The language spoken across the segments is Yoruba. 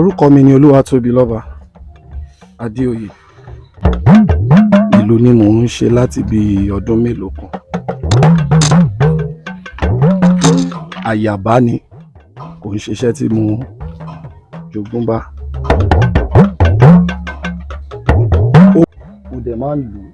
Orúkọ mi ni Olúwatóbilọ́ba Adéoyè. Ìlú ni mò ń ṣe láti bí ọdún mélòó kan. Àyàbá ni, kò ń ṣiṣẹ́ tí mo jogún bá. Mo dẹ̀ máa ń lù ú.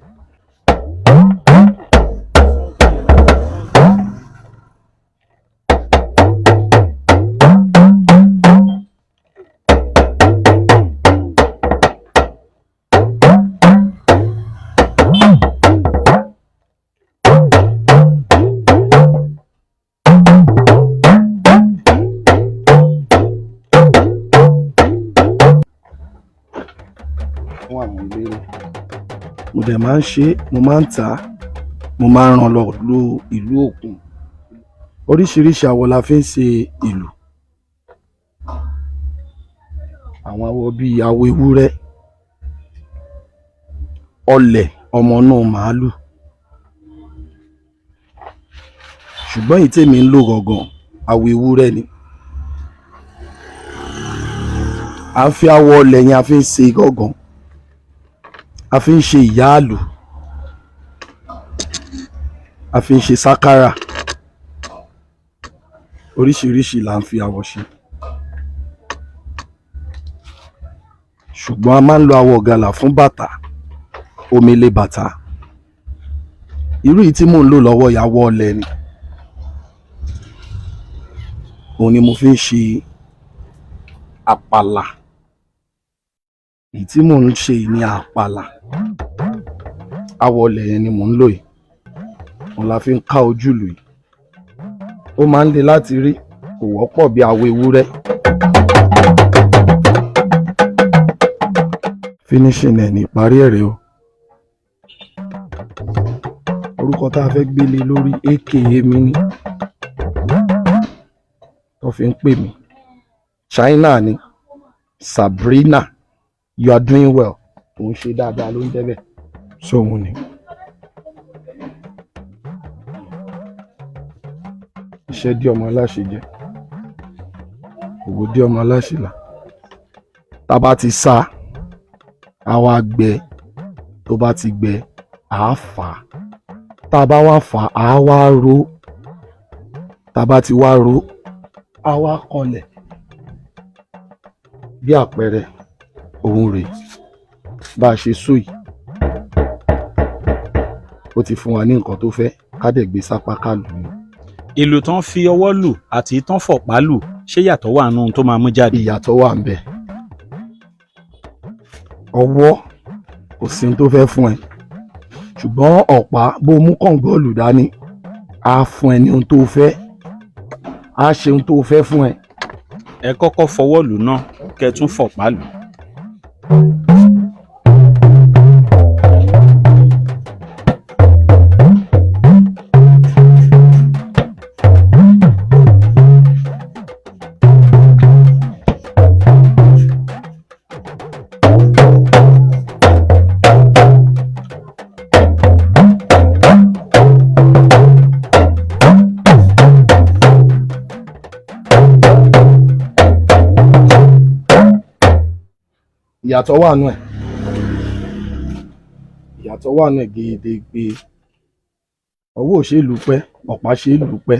Fún àwọn eléré. Mo dẹ̀ máa ń ṣe, mo máa ń tà á, mo máa ń ràn lọ ìlú òkun. Oríṣiríṣi àwọ̀ la fi ń ṣe ìlù. Àwọn àwọ̀ bíi àwọ̀ ewúrẹ́, ọlẹ̀ ọmọ náà màálù. Ṣùgbọ́n èyí tèmi ń lò gangan àwọ̀ ewúrẹ́ ni. A fi àwọ̀ ọlẹ̀ yẹn a fi ń ṣe gangan. A fi ń ṣe ìyáàlù, a fi ń ṣe sákárà. Oríṣiríṣi là ń fi àwọ̀ ṣe. Ṣùgbọ́n a máa ń lo àwọ̀ ọ̀gàlà fún bàtà, omele bàtà. Irú yìí tí mò ń lò lọ́wọ́ ìyàwó ọlẹ̀ ni. Òun ni mo fi ń ṣe àpàlà. Èyí tí mò ń ṣe ní àpàlà. Àwọ̀ ọlẹ̀ yẹn ni mò ń lò yìí. Òun la fi ń ká ojúlù yìí. Ó máa ń le láti rí, kò wọ́pọ̀ bí àwọ̀ ewúrẹ́. Finishing ẹ̀ ní ìparí ẹ̀rẹ́ o. Orúkọ tá a fẹ́ gbélé lórí aka mi ni. Tó fi ń pè mí. China ni. Sabrina. You are doing well. Òun ṣe dáadáa ló ń jẹ́ bẹ́ẹ̀. Sóhun ni. Iṣẹ́ dí ọmọ aláṣẹ jẹ. Òwò dí ọmọ aláṣẹ là. Tá bá ti sá, a wá gbẹ. Tó bá ti gbẹ, a fà. Tá bá wá fà, a wá ró. Tá bá ti wá ró, a wá kọlẹ̀. Bí àpẹẹrẹ, òun rèé. Bá a ṣe sọ yìí. Ó ti fún wa ní nǹkan tó fẹ́, ká dẹ̀ gbé sápá ká lù ú. Ìlù tán fi ọwọ́ lù àti tán fọ̀pá lù, ṣé yàtọ̀ wà nínú tó máa mú jáde? Ìyàtọ̀ wà ń bẹ. Ọwọ́ kò sí ohun tó fẹ́ fún ẹ. Ṣùgbọ́n ọ̀pá bó mú kọ̀ǹgọ́ọ̀lù dání, á fún ẹ ní ohun tó fẹ́. Á ṣe ohun tó fẹ́ fún ẹ. Ẹ kọ́kọ́ fọwọ́ lù náà, kẹ́ tún fọ̀pá lù. Ìyàtọ̀ wà nù ẹ̀. Ìyàtọ̀ wà nù ẹ̀ gedegbe. Ọwọ́ ò ṣe é lù pẹ́, ọ̀pá ṣe é lù pẹ́.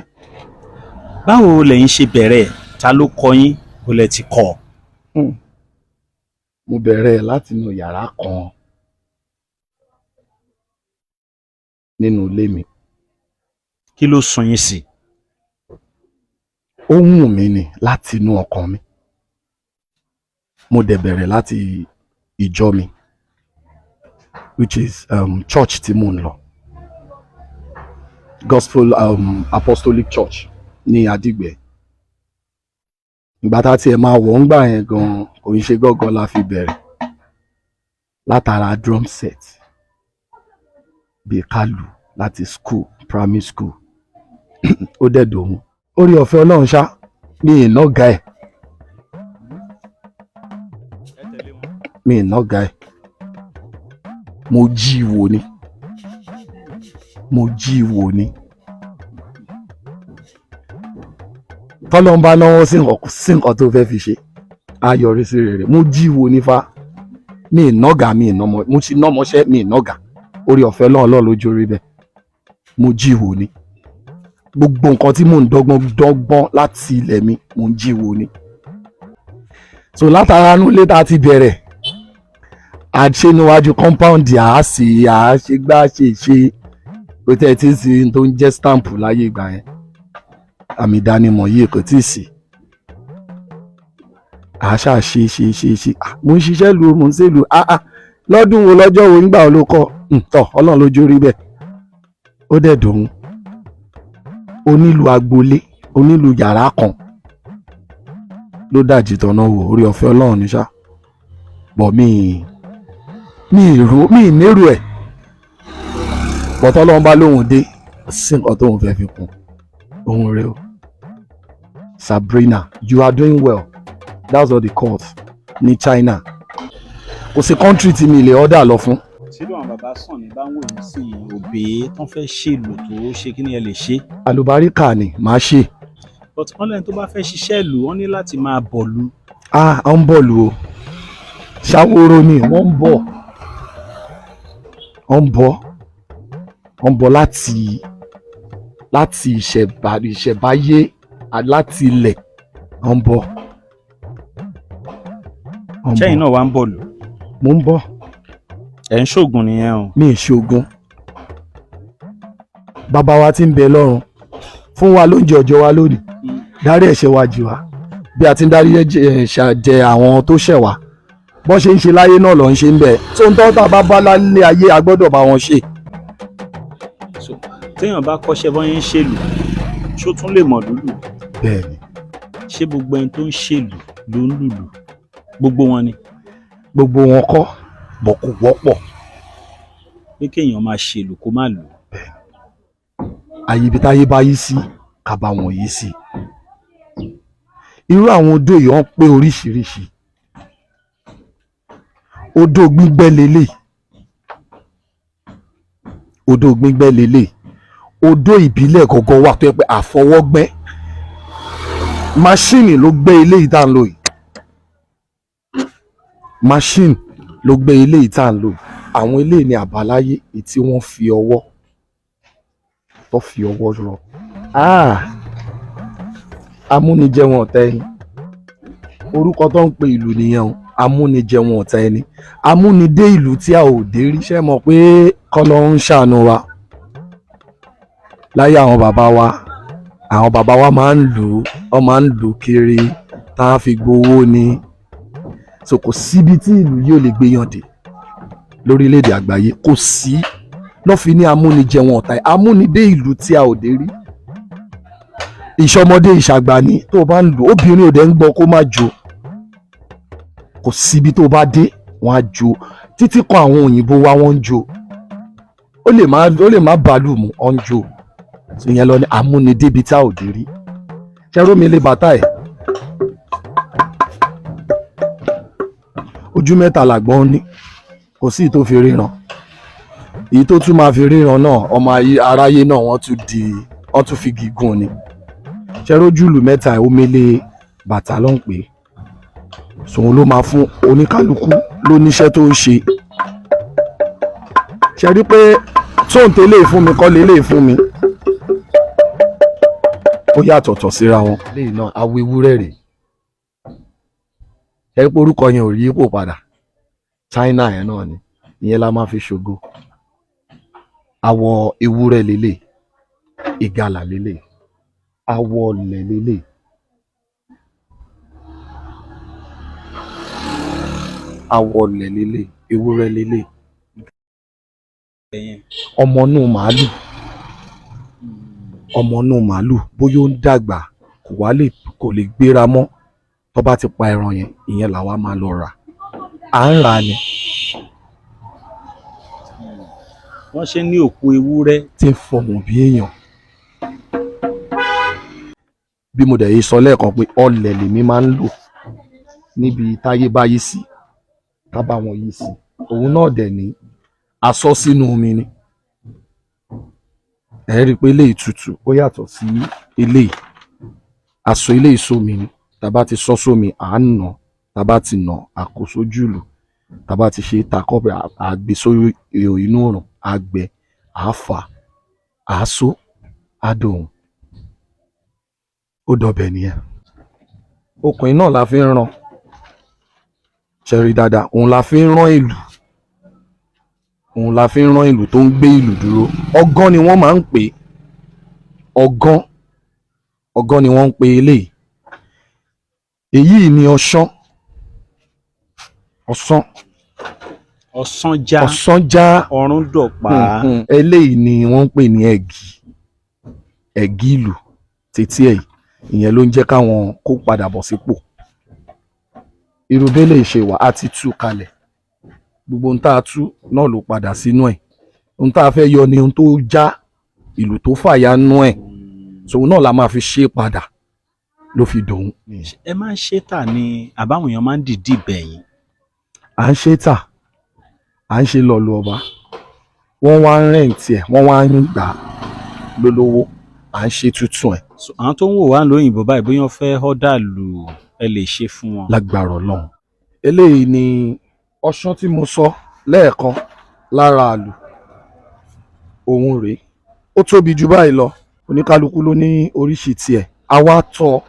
Báwo lẹ̀yin ṣe bẹ̀rẹ̀? Ta ló kọ́ yín? Bó lẹ ti kọ́? Mo bẹ̀rẹ̀ láti inú yàrá kan nínú ilé mi. Kí ló sún yín sí? Ó wù mí ni láti inú ọkàn mi. Mo dẹ̀ bẹ̀rẹ̀ láti ìjọ mi, which is church tí mò ń lọ. Gospel Apostolic Church ní Adigbe. Ìgbà tá tiẹ̀ máa wọ̀ ń gbà yẹn gan-an, kò ń ṣe gángan la fi bẹ̀rẹ̀. Látara drum set. Bí kálù láti school, primary school. Ó dẹ̀ dòun. Orí ọ̀fẹ́ Ọlọ́run ṣá, mi ì nága ẹ̀. Mi ì nága ẹ̀. Mo jí wò ni. Mo jí wò ni. Tọ́lọ́run bá náwó sí nǹkan tó fẹ́ fi ṣe. á yọrí sí rere. Mo jíwo nífa mi ìnọ́gà mi ìnọ́mọ mo ti nọ́mọṣẹ́ mi ìnọ́gà orí ọ̀fẹ́ lọ́ọ̀lọ́ọ̀ lójú rí bẹ́ẹ̀ mo jíwo ni gbogbo nǹkan tí mò ń dọ́gbọ́n láti ilẹ̀ mi mò ń jíwo ni. So látara nulẹ̀ tá a ti bẹ̀rẹ̀ àṣẹ níwájú compound àṣegbá ṣe kò tẹ́ ẹ tí ń sin tó ń jẹ́ stamp láyé ìgbà yẹn àmì ìdánimọ̀ yìí kò tí ì sí. Àṣà ṣe mo ń ṣiṣẹ́ lu mo ń ṣe lu lọ́dún wo lọ́jọ́ wo nígbà wo ló kọ́ tọ̀ ọlọ́run lójú rí bẹ́ẹ̀ ó dẹ̀ dùn onílù agboolé onílù yàrá kan ló dàjì tọ̀nà wò orí ọ̀fẹ́ ọlọ́run ní ṣá bọ̀ mi nírú ẹ̀ bọ̀tọ́ ọlọ́run bá lóhùn dé sí nǹkan tóun fẹ́ fi kún ohun rẹ o. Sabrina, you are doing well. That's what they call ní China. Kò sí country tí mi lè order lọ fún. Sílùú àwọn bàbá sàn ní bá ń wò ní sí òbí tán fẹ́ ṣèlú tó ṣe kí ni ẹ lè ṣe. Àlùbáríkà ni màá ṣe. But online tó bá fẹ́ ṣiṣẹ́ ìlú wọ́n ní láti máa bọ̀lú. À ń bọ̀lú o. Ṣàwòrò ni wọ́n ń bọ̀. Wọ́n ń bọ̀ láti ìṣẹ̀báyé láti ilẹ̀ wọ́n ń bọ̀. Ṣẹ́yìn náà wá ń bọ̀lú. Mo ń bọ̀. Ẹ̀ ń ṣoògùn nìyẹn o. Mi ì ṣoògùn. Bàbá wa tí ń bẹ lọ́run fún wa lóúnjẹ ọjọ́ wa lónìí dárí ẹ̀ṣẹ̀ wa jì wá bí a ti ń dárí jẹ àwọn tó ṣẹ̀ wá bọ́n ṣe ń ṣe láyé náà ló ń ṣe ń bẹ̀ tó ń tọ́ tá a bá bá lálé ayé a gbọ́dọ̀ bá wọn ṣe. Téèyàn bá kọ́ṣẹ́ bọ́n yẹn ń ṣèlú ṣó tún lè mọ̀ lùlù. Bẹ́ẹ̀ni. Ṣé gbogbo ẹni tó ń ṣèlú ló ń lùlù gbogbo wọn ni. Gbogbo wọn kọ́ bọ̀ kò wọ́pọ̀. Pé kéèyàn máa ṣèlú kó má lù. Àyè ibi táyé bá yí sí ká bá wọn yí sí. Irú àwọn odò yìí wọ́n pé oríṣiríṣi. Odò gbígbẹ́ lélẹ̀. Odò gbígbẹ́ lélẹ̀. Odò ìbílẹ̀ gọ́gọ́ wà tó yẹ pé àfọwọ́gbẹ́. Máṣíìnì ló gbẹ́ eléyìí tá à ń lò yìí. Machine ló gbé eléyìí tá à ń lò àwọn eléyìí ní àbáláyé èyí tí wọ́n fi ọwọ́ rọ. Amúnijẹun ọ̀tá ẹni orúkọ tó ń pe ìlú nìyẹn o amúnijẹun ọ̀tá ẹni amúnidé ìlú tí a ò dé rí ṣe mọ̀ pé kọ́lọ́ ń ṣàánú wa láyé àwọn bàbá wa máa ń lò kiri tá a fi gbowó ni. So kò síbi tí ìlú yóò lè gbéyàn dé lórílẹ̀‐èdè àgbáyé kò sí lọ́fi ní amúnijẹun ọ̀tá ẹ̀ amúnidé ìlú tí a ò dé rí ìṣọmọdé ìṣàgbà ni tó o bá ń lò obìnrin ò dẹ̀ ń gbọ́ kó má jó kò síbi tó o bá dé wọ́n á jó títí kan àwọn òyìnbó wa wọ́n ń jó ó lè má bàálù mu ọ̀ ń jó ìyẹn lọ ní amúnidé ibi tí a ò dé rí ṣẹ́rọ́ mi lè bàtà ẹ̀. Ojú mẹ́ta làgbọ́n ní kò sí tó fi ríran èyí tó tún máa fi ríran náà ọmọ aráyé náà wọ́n tún fi gígùn ni ṣẹ́rójúlù mẹ́ta omele bàtà ló ń pè é sòun ló máa fún oníkálukú ló níṣẹ́ tó ń ṣe ṣe rí pé tóǹtẹ̀ lè fún mi kọ́ lè fún mi ó yàtọ̀tọ̀ síra wọn lẹ́yìn náà awo ewúrẹ́ rèé ẹ pé orúkọ yẹn ò rí ipò padà China yẹn náà ni ìyẹn la máa fi ṣògo àwọ̀ ewúrẹ́ lélẹ̀ ìgalà lélẹ̀ àwọ̀ ọ̀lẹ̀ lélẹ̀ àwọ̀ ọ̀lẹ̀ lélẹ̀ ewúrẹ́ lélẹ̀ ọmọ inú màálù bóyá ó ń dàgbà kò lè gbéra mọ́ tó bá ti pa ẹran yẹn ìyẹn làwa máa lọ rà à ń rà ni. Wọ́n ṣe ní òkú ewúrẹ́ tí ń fọhùn bí èèyàn bí mo dẹ̀ yìí sọ lẹ́ẹ̀kan pé ọlẹ̀ lèmi máa ń lò níbi táyé bá yí sí ká bá wọn yí sí òun náà dẹ̀ ní aṣọ sínú omi ni ẹ rí i pé eléyìí tutù ó yàtọ̀ sí eléyìí aṣọ eléyìí sómi ni tàbá ti sọ sómi à ń nà tá bá ti nà àkóso jùlù tá bá ti ṣe ta kọ́pẹ́ àgbè sórí inú òrùn àgbẹ̀ àáfà àásó àdòhùn ó dọbẹ̀ nìyẹn. Okùn iná la fi ń rán ṣẹ̀rí dáadáa, òun la fi ń rán ìlù, òun la fi ń rán ìlù tó ń gbé ìlù dúró. Ọgán ni wọ́n máa ń pè é, ọgán ni wọ́n ń pè eléyìí. Èyí ni ọ̀ṣán já ọrùn dọ̀pá. Eléyìí ni wọ́n ń pè ní ẹ̀gí ìlù títí ẹ̀ ìyẹn ló ń jẹ́ káwọn kó padà bọ̀ sípò. Irú bẹ́lẹ̀ ṣe wà á ti tú kalẹ̀, gbogbo ohun tá a tú náà ló padà sínú ẹ̀. Ohun tá a fẹ́ yọ ni ohun tó já ìlù tó fàya nú ẹ̀, so náà la máa fi ṣe padà ló fi dòun. Ẹ máa ń ṣe tà ní àbáwọn èèyàn máa ń dìídì bẹ̀yìn? À ń ṣe tà, à ń ṣe lọ́lù ọba, wọ́n wá ń rẹ̀ǹtì ẹ̀, wọ́n wá ń gbà lólówó, à ń ṣe tuntun ẹ̀. Àwọn tó ń wò wá lóyìnbó báyìí bóyá wọ́n fẹ́ ọ́dà lù ẹ lè ṣe fún wọn. Lágbára Ọlọ́run. Eléyìí ni ọ̀ṣán tí mo sọ lẹ́ẹ̀kan lára àlù, òun rèé. Ó tóbi jù báyìí lọ, oníkálukú ló ní oríṣi tiẹ̀. Àwa tọ́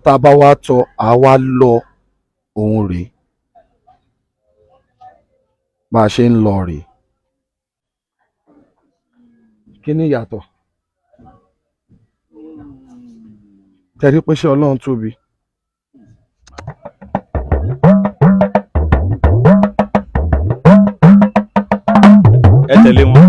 tá a bá wá tọ́ àwa lọ, òun rèé. Bá a ṣe ń lọ rèé. Kí ni ìyàtọ̀? Tẹ̀rí pé ṣé Ọlọ́run tóbi? Ẹ tẹ̀lé wọn.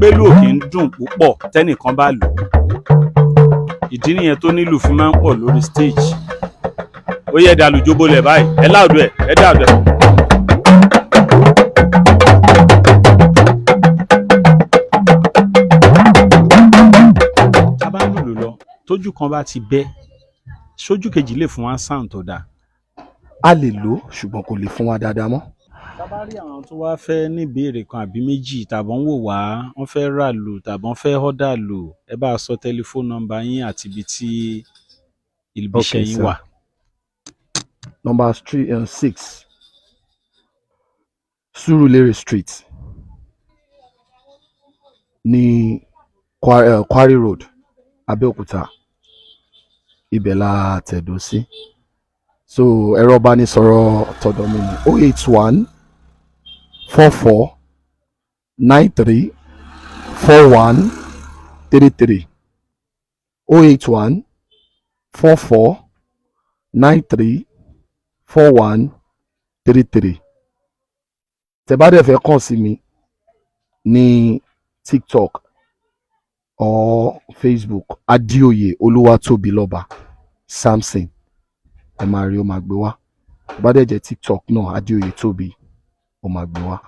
Pẹ̀lú òkè ń dùn púpọ̀ tẹ́nìkan bá lù, ìdí nìyẹn tó nílù fi máa ń pọ̀ lórí stage. Ó yẹ dàlù jóbólẹ̀ báyìí, ẹ láàdù ẹ̀, ẹ dàdù ẹ̀. tá a bá ń lùlù lọ tójú kan bá ti bẹ́, sójú kejì lè fún wa sound tó dáa. A lè lò ṣùgbọ́n kò lè fún wa dáadáa mọ́. Tá bá rí àwọn tó wá fẹ́ ní ìbéèrè kan àbí méjì tàbí wọ́n wò wá, wọ́n fẹ́ rà lù tàbí wọ́n fẹ́ ọ́dà lù, ẹ bá a sọ tẹlifóònù nọ́mbà yín àti ibi tí ibiṣẹ́ yín wà. Number 6 Surulere Street ní Quarry Road, Abẹ́òkúta, ibẹ̀ la tẹ̀dó sí. So ẹ̀rọ ìbánisọ̀rọ̀ tọ̀dọ̀ mi ni 081 44 93 41 33 081 44 93 41 33. Tẹ́ bá dẹ̀ fẹ́ kàn sí mi ní TikTok or Facebook, Adioye Olúwatóbilọ́ba Samson, ẹ máa rí, ó máa gbé wá. Bá dẹ̀ jẹ́ TikTok náà, Adioye Tóbi, ó máa gbé wá.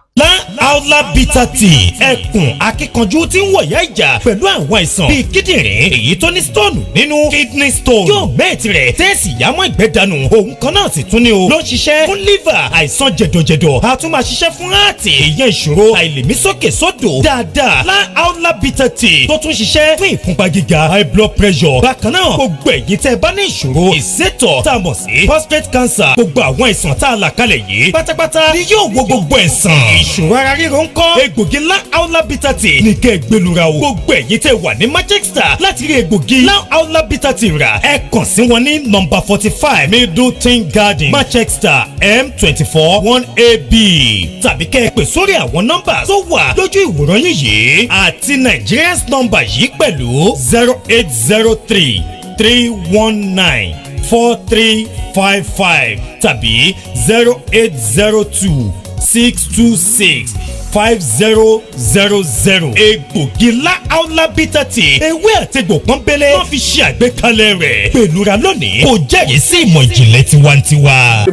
Aula bitter tea, ẹkùn akíkanjú tí ń wọ̀yá ìjà pẹ̀lú àwọn àìsàn bíi kíndìnrín, èyí tó ní stone nínú, kidney stone, yóò mẹ́ẹ̀tì rẹ̀ tẹ́ẹ̀sì yámọ́ ìgbẹ́ dànù. Òun kan náà sì tún ní o, ló ń ṣiṣẹ́ fún liver, àìsàn jẹ̀dọ̀jẹ̀dọ̀, a tún máa ṣiṣẹ́ fún heart, ìyẹn ìṣòro àìlèmí sókè sódò dáadáa. Aula bitter tea tó tún ṣiṣẹ́ fún ìfúnpá gíga, high blood pressure. Bákan náà, gbogbo ẹ̀yin tẹ́ bá ní ìṣòro ìsétọ̀ tá a mọ̀ sí prostate cancer, gbogbo àwọn àìsàn tá a là kalẹ̀ yìí pátápátá ni yóò wo gbogbo ẹ̀sán. Ìṣòro ara ríro ń kọ́, egbògi Aula bitter tea ní kẹ́ ẹ gbẹlura o. Gbogbo ẹ̀yin tẹ́ wà ní Manchester láti rí egbògi Aula bitter tea rà, ẹ kàn sí wọn ní number 45 Middleton Garden, Manchester, M24 1AB, tàbí kẹ́ ẹ pè sórí àwọn nọ́mbà tó wà lójú ìwòran yín yìí àti Nigerians number yìí pẹ̀lú 0803 319 4355 tàbí 0802 626 5000. Egbògi Aula bitter tea, ewé àtegbò pọ́nbélé wọ́n fi ṣe àgbékalẹ̀ rẹ̀. Pẹ̀lúra lónìí kò jẹ́rìí sí ìmọ̀ ìjìnlẹ̀ tiwantiwa.